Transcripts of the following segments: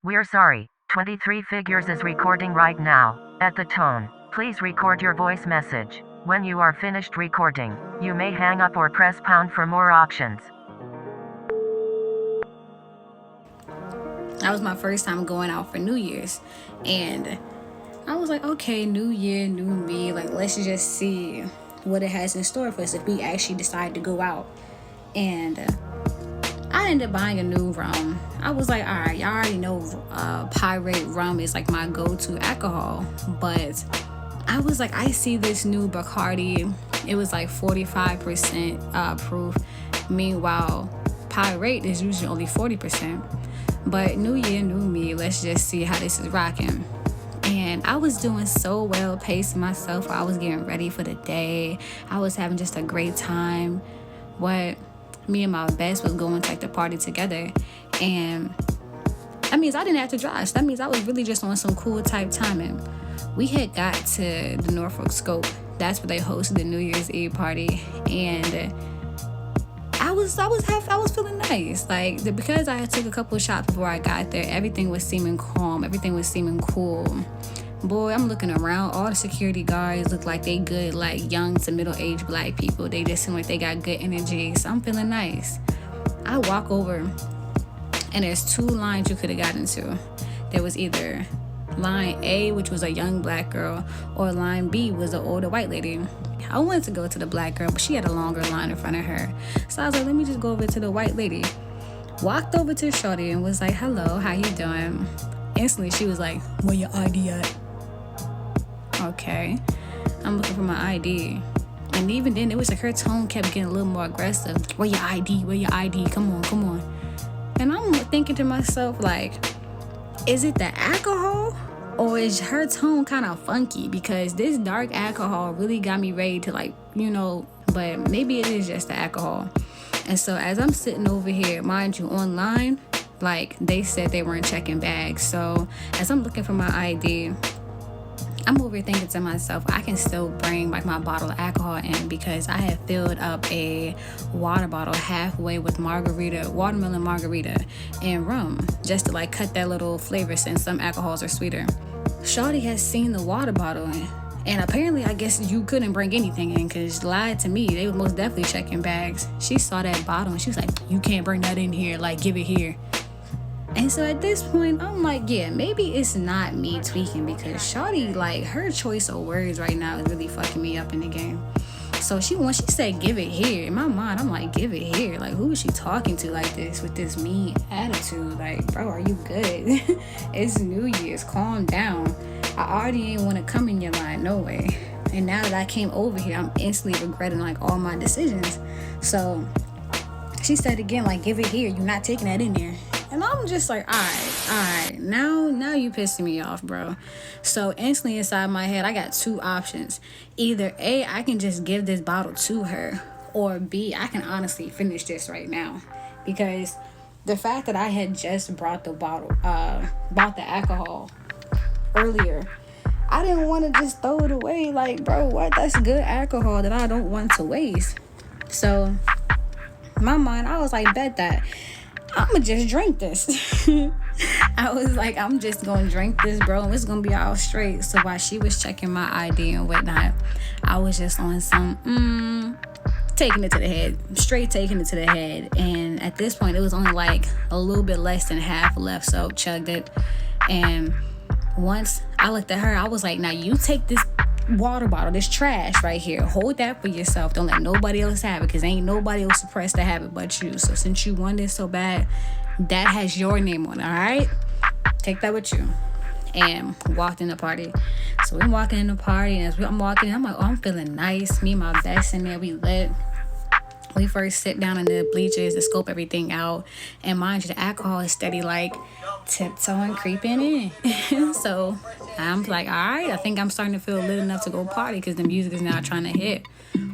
We're sorry. 23 Figures is recording right now. At the tone, please record your voice message. When you are finished recording, you may hang up or press pound for more options. That was my first time going out for New Year's. And I was like, okay, new year, new me. Like, let's just see what it has in store for us if we actually decide to go out. And I ended up buying a new rum. I was like, all right, y'all already know Pirate rum is like my go-to alcohol. But I was like, I see this new Bacardi. It was like 45% proof. Meanwhile, Pirate is usually only 40%. But new year, new me. Let's just see how this is rocking. And I was doing so well, pacing myself. I was getting ready for the day. I was having just a great time. What me and my best was going to like the party together. And that means I didn't have to drive. So that means I was really just on some cool type timing. We had got to the Norfolk Scope. That's where they hosted the New Year's Eve party. And I was feeling nice. Like, because I took a couple of shots before I got there, everything was seeming calm. Everything was seeming cool. Boy, I'm looking around. All the security guards look like they good, like young to middle-aged black people. They just seem like they got good energy. So I'm feeling nice. I walk over, and there's two lines you could have gotten into. There was either line A, which was a young black girl, or line B was an older white lady. I wanted to go to the black girl, but she had a longer line in front of her. So I was like, let me just go over to the white lady. Walked over to Shorty and was like, hello, how you doing? Instantly, she was like, where your ID at? Okay. I'm looking for my ID. And even then, it was like her tone kept getting a little more aggressive. Where your ID? Where your ID? Come on. And I'm thinking to myself, like, is it the alcohol? Or is her tone kind of funky? Because this dark alcohol really got me ready to, like, but maybe it is just the alcohol. And so as I'm sitting over here, mind you, online, like, they said they weren't checking bags. So as I'm looking for my ID, I'm over here thinking to myself, I can still bring like my bottle of alcohol in because I have filled up a water bottle halfway with watermelon margarita and rum, just to like cut that little flavor since some alcohols are sweeter. Shawty has seen the water bottle and apparently I guess you couldn't bring anything in because she lied to me. They were most definitely checking bags. She saw that bottle and she was like, you can't bring that in here, like give it here. And so at this point, I'm like, yeah, maybe it's not me tweaking because Shawty, like, her choice of words right now is really fucking me up in the game. So when she said, give it here, in my mind, I'm like, give it here. Like, who is she talking to like this with this mean attitude? Like, bro, are you good? It's New Year's. Calm down. I already ain't want to come in your line. No way. And now that I came over here, I'm instantly regretting, like, all my decisions. So she said again, like, give it here. You're not taking that in there. And I'm just like, all right, now you pissing me off, bro. So instantly inside my head, I got two options. Either A, I can just give this bottle to her, or B, I can honestly finish this right now. Because the fact that I had just bought the alcohol earlier, I didn't want to just throw it away. Like, bro, what? That's good alcohol that I don't want to waste. So in my mind, I was like, bet that I'ma just drink this. I was like, I'm just gonna drink this, bro, and it's gonna be all straight. So while she was checking my ID and whatnot, I was just on some taking it to the head, straight taking it to the head. And at this point, it was only like a little bit less than half left, so chugged it. And once I looked at her, I was like, now you take this water bottle, this trash right here, hold that for yourself. Don't let nobody else have it because ain't nobody else supposed to have it but you. So since you want it so bad, that has your name on it, all right? Take that with you. And walked in the party. So we're walking in the party, and as I'm walking in, I'm like, oh, I'm feeling nice. Me and my best in there, we lit. We first sit down in the bleachers to scope everything out. And mind you, the alcohol is steady, like, tiptoeing, creeping in. So I'm like, all right, I think I'm starting to feel lit enough to go party because the music is now trying to hit.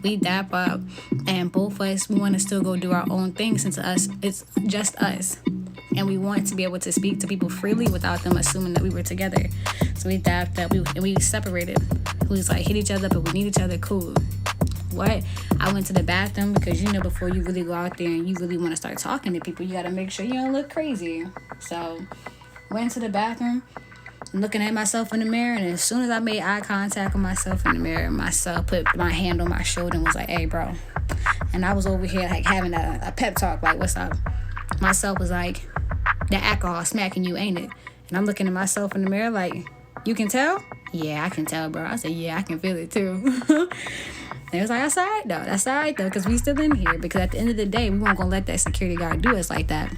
We dap up, and both of us, we want to still go do our own thing since it's just us. And we want to be able to speak to people freely without them assuming that we were together. So we dapped up, and we separated. We was like, hit each other, but we need each other, cool. What? I went to the bathroom because, before you really go out there and you really want to start talking to people, you got to make sure you don't look crazy. So went to the bathroom, looking at myself in the mirror, and as soon as I made eye contact with myself in the mirror, myself put my hand on my shoulder and was like, hey, bro. And I was over here like having a pep talk, like, what's up? Myself was like, that alcohol smacking you, ain't it? And I'm looking at myself in the mirror like, you can tell? Yeah, I can tell, bro. I said, yeah, I can feel it too. And it was like, that's all right, though. That's all right, though, because we still in here. Because at the end of the day, we weren't going to let that security guard do us like that.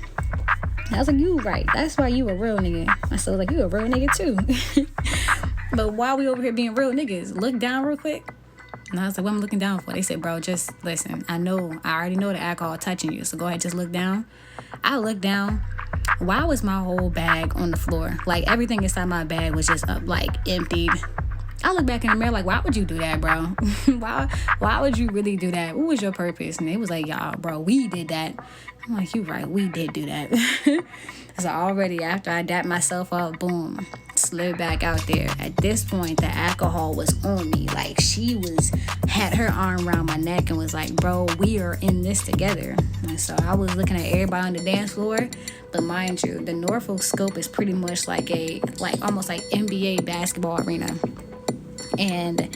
And I was like, you right. That's why you a real nigga. I said, like, you a real nigga, too. But while we over here being real niggas, look down real quick. And I was like, what I'm looking down for? They said, bro, just listen. I already know the alcohol touching you. So go ahead, just look down. I looked down. Why was my whole bag on the floor? Like, everything inside my bag was just up, like, emptied. I look back in the mirror like, why would you do that, bro? Why would you really do that? What was your purpose? And they was like, y'all, bro, we did that. I'm like, you right, we did do that. So already after I dapped myself up, boom, slid back out there. At this point, the alcohol was on me. Like, she had her arm around my neck and was like, bro, we are in this together. And so I was looking at everybody on the dance floor. But mind you, the Norfolk scope is pretty much like almost like NBA basketball arena. And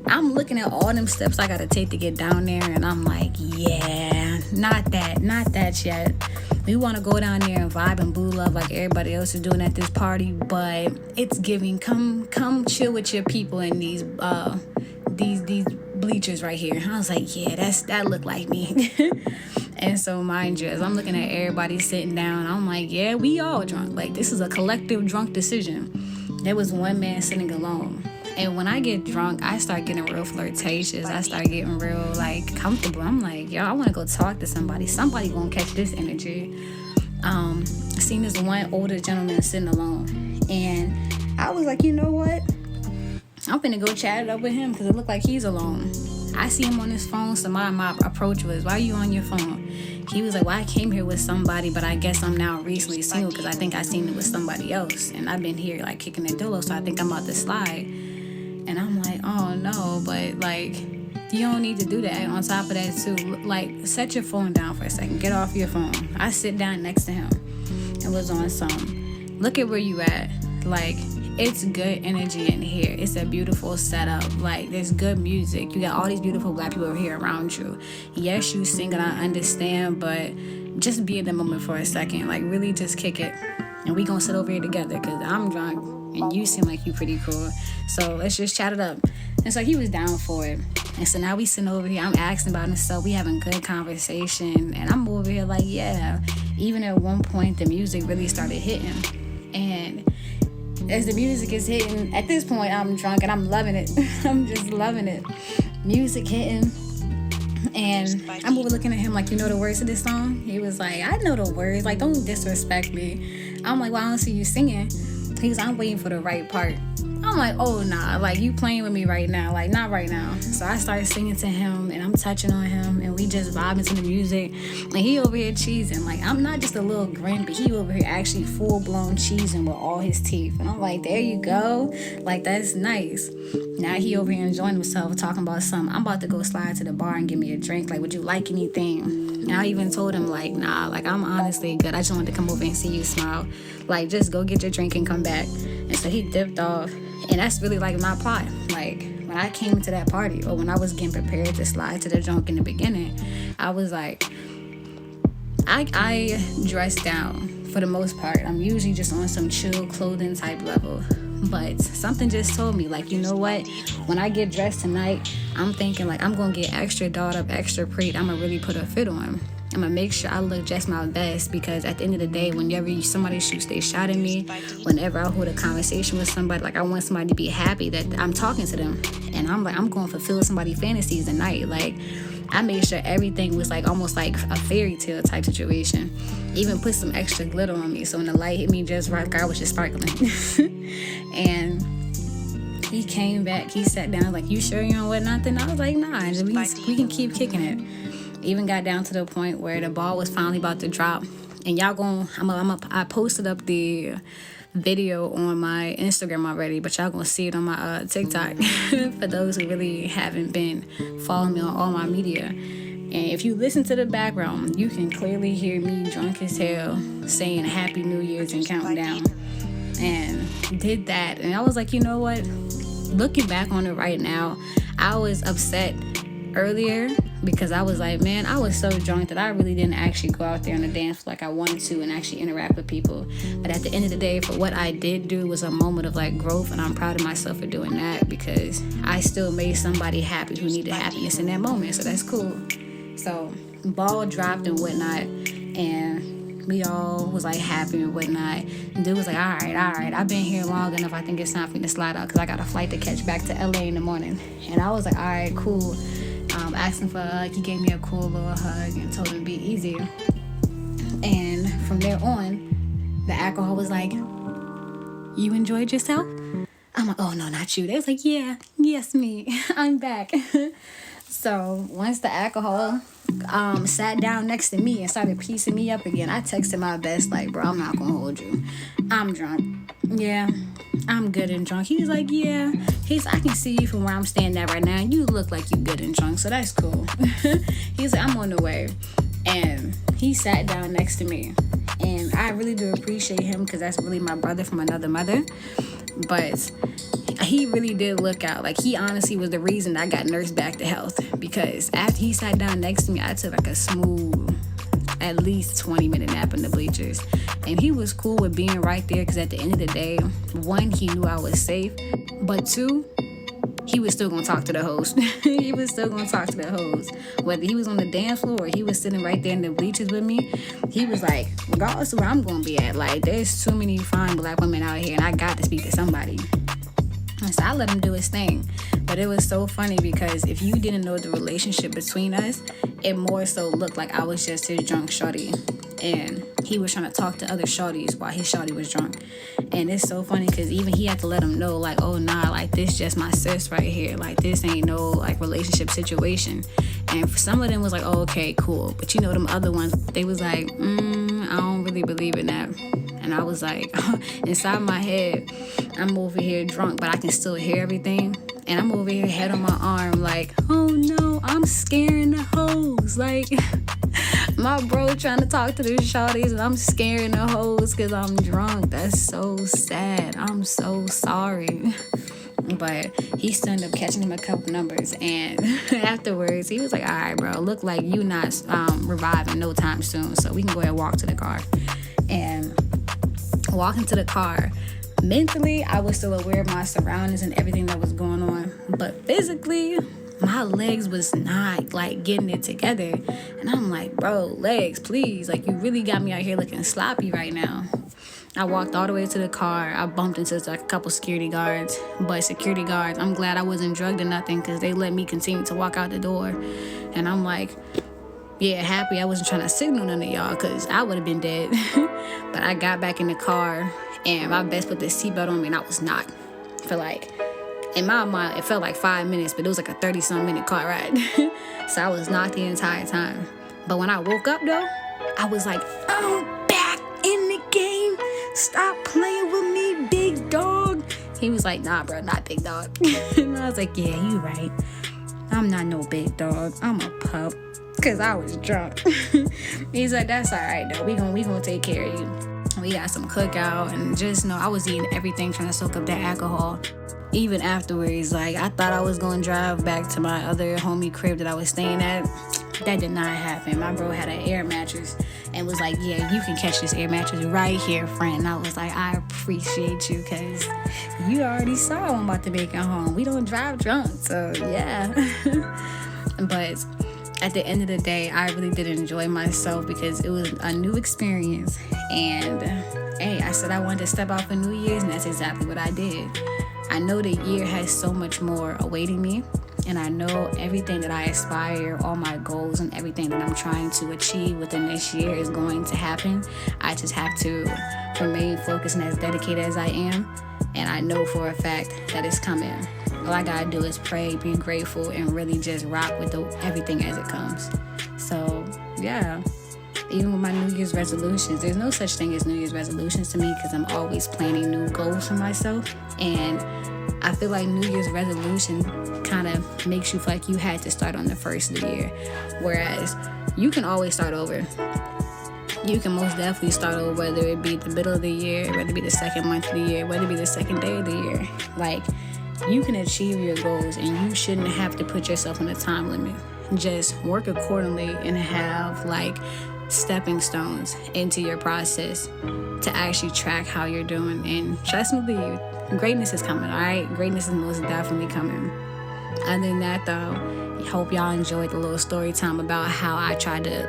I'm looking at all them steps I gotta take to get down there, and I'm like, yeah, not that yet. We want to go down there and vibe and boo love like everybody else is doing at this party, but it's giving come chill with your people in these bleachers right here. I was like, yeah, that looked like me. And so mind you, as I'm looking at everybody sitting down, I'm like, yeah, we all drunk. Like, this is a collective drunk decision. There was one man sitting alone. And when I get drunk, I start getting real flirtatious. I start getting real, like, comfortable. I'm like, yo, I want to go talk to somebody. Somebody gonna catch this energy. I seen this one older gentleman sitting alone. And I was like, you know what? I'm finna go chat it up with him because it looked like he's alone. I see him on his phone, so my approach was, why are you on your phone? He was like, well, I came here with somebody, but I guess I'm now recently single because I think I seen it with somebody else. And I've been here, like, kicking the dolo, so I think I'm about to slide. And I'm like, oh, no, but, like, you don't need to do that. On top of that, too, like, set your phone down for a second. Get off your phone. I sit down next to him and was on some, look at where you at. Like, it's good energy in here. It's a beautiful setup. Like, there's good music. You got all these beautiful black people over here around you. Yes, you sing and I understand, but just be in the moment for a second. Like, really just kick it. And we gonna sit over here together because I'm drunk and you seem like you pretty cool. So let's just chat it up. And so he was down for it. And so now we sitting over here. I'm asking about himself. We having good conversation. And I'm over here like, yeah. Even at one point, the music really started hitting. And as the music is hitting, at this point, I'm drunk and I'm loving it. I'm just loving it. Music hitting. And I'm over looking at him like, you know the words to this song? He was like, I know the words. Like, don't disrespect me. I'm like, well, I don't see you singing. He was, I'm waiting for the right part. I'm like, oh, nah. Like, you playing with me right now. Like, not right now. So I started singing to him, and I'm touching on him, and we just vibing to the music. And he over here cheesing. Like, I'm not just a little grin, but he over here actually full-blown cheesing with all his teeth. And I'm like, there you go. Like, that's nice. Now he over here enjoying himself, talking about something. I'm about to go slide to the bar and get me a drink. Like, would you like anything? And I even told him, like, nah, like, I'm honestly good. I just wanted to come over and see you smile. Like, just go get your drink and come back. And so he dipped off. And that's really, like, my plot. Like, when I came to that party, or when I was getting prepared to slide to the drunk in the beginning, I was like, I dress down for the most part. I'm usually just on some chill clothing type level. But something just told me, like, you know what? When I get dressed tonight, I'm thinking, like, I'm going to get extra dolled up, extra pretty. I'm going to really put a fit on. I'm going to make sure I look just my best, because at the end of the day, whenever somebody shoots their shot at me, whenever I hold a conversation with somebody, like, I want somebody to be happy that I'm talking to them. And I'm like, I'm going to fulfill somebody's fantasies tonight. Like, I made sure everything was, like, almost like a fairy tale type situation. Even put some extra glitter on me, so when the light hit me just right, like I was just sparkling. And he came back, he sat down, like, you sure you don't want nothing? I was like, nah, we can keep kicking it. Even got down to the point where the ball was finally about to drop. And y'all I posted up the video on my Instagram already, but y'all gonna see it on my TikTok for those who really haven't been following me on all my media. And if you listen to the background, you can clearly hear me drunk as hell saying Happy New Year's and counting down. and did that. And I was like, you know what? Looking back on it right now, I was upset earlier because I was like, man, I was so drunk that I really didn't actually go out there on the dance floor like I wanted to and actually interact with people. But at the end of the day, for what I did do was a moment of like growth, and I'm proud of myself for doing that because I still made somebody happy who needed happiness in that moment. So that's cool. So ball dropped and whatnot, and we all was like happy and whatnot. And dude was like, all right, I've been here long enough. I think it's time for me to slide out because I got a flight to catch back to LA in the morning. And I was like, all right, cool. Asked him for a hug. He gave me a cool little hug and told him to be easy. And from there on, the alcohol was like, you enjoyed yourself? I'm like, oh no, not you. They was like, yes, me. I'm back. So once the alcohol sat down next to me and started piecing me up again, I texted my best, like, bro, I'm not gonna hold you. I'm drunk. Yeah, I'm good and drunk. He was like, yeah. He's like, I can see you from where I'm standing at right now. You look like you good and drunk, so that's cool. He's like, I'm on the way. And he sat down next to me. And I really do appreciate him because that's really my brother from another mother. But he really did look out. Like, he honestly was the reason I got nursed back to health. Because after he sat down next to me, I took like a smooth, at least 20-minute nap in the bleachers. And he was cool with being right there because at the end of the day, one, he knew I was safe. But two, he was still going to talk to the host. He was still going to talk to the host. Whether he was on the dance floor or he was sitting right there in the bleachers with me, he was like, regardless of where I'm going to be at, like, there's too many fine black women out here and I got to speak to somebody. And so I let him do his thing. But it was so funny because if you didn't know the relationship between us, it more so looked like I was just his drunk shorty. And he was trying to talk to other shorties while his shorty was drunk. And it's so funny because even he had to let him know, like, oh, nah, like, this just my sis right here. Like, this ain't no, like, relationship situation. And for some of them was like, oh, okay, cool. But you know, them other ones, they was like, I don't really believe in that. And I was like, inside my head, I'm over here drunk, but I can still hear everything. And I'm over here, head on my arm, like, oh no, I'm scaring the hoes. Like, my bro trying to talk to the shorties, and I'm scaring the hoes because I'm drunk. That's so sad. I'm so sorry. But he still ended up catching him a couple numbers. And afterwards, he was like, all right, bro, look like you not reviving no time soon. So we can go ahead and walk to the car. And walking to the car, mentally, I was still aware of my surroundings and everything that was going on. But physically, my legs was not, like, getting it together. And I'm like, bro, legs, please. Like, you really got me out here looking sloppy right now. I walked all the way to the car. I bumped into, like, a couple security guards. But security guards, I'm glad I wasn't drugged or nothing because they let me continue to walk out the door. And I'm like, yeah, happy I wasn't trying to signal none of y'all because I would have been dead. But I got back in the car and my best put the seatbelt on me and I was knocked for, like, in my mind, it felt like 5 minutes, but it was like a 30-some minute car ride. So I was knocked the entire time. But when I woke up, though, I was like, I'm back in the game. Stop playing with me, big dog. He was like, nah, bro, not big dog. And I was like, yeah, you right. I'm not no big dog. I'm a pup. Because I was drunk. He's like, that's all right, though. We gonna take care of you. We got some cookout and just know I was eating everything, trying to soak up that alcohol. Even afterwards, like, I thought I was going to drive back to my other homie crib that I was staying at. That did not happen. My bro had an air mattress and was like, yeah, you can catch this air mattress right here, friend. And I was like, I appreciate you because you already saw I'm about to make it home. We don't drive drunk, so yeah. But at the end of the day, I really did enjoy myself because it was a new experience. And hey, I said I wanted to step out for New Year's, and that's exactly what I did. I know the year has so much more awaiting me, and I know everything that I aspire, all my goals and everything that I'm trying to achieve within this year is going to happen. I just have to remain focused and as dedicated as I am, and I know for a fact that it's coming. All I gotta do is pray, be grateful, and really just rock with everything as it comes. So, yeah. Even with my New Year's resolutions, there's no such thing as New Year's resolutions to me because I'm always planning new goals for myself. And I feel like New Year's resolution kind of makes you feel like you had to start on the first of the year. Whereas you can always start over. you can most definitely start over, whether it be the middle of the year, whether it be the second month of the year, whether it be the second day of the year. Like, you can achieve your goals, and you shouldn't have to put yourself on a time limit. Just work accordingly and have like stepping stones into your process to actually track how you're doing. And trust me, greatness is coming, all right? Greatness is most definitely coming. Other than that, though, I hope y'all enjoyed the little story time about how I tried to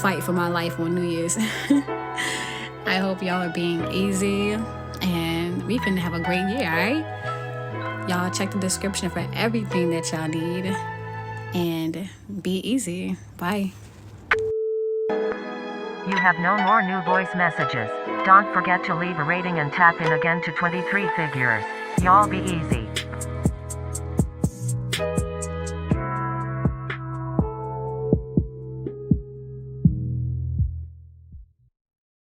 fight for my life on New Year's. I hope y'all are being easy, and we finna have a great year, all right? Y'all check the description for everything that y'all need, and be easy. Bye. You have no more new voice messages. Don't forget to leave a rating and tap in again to 23 figures. Y'all be easy.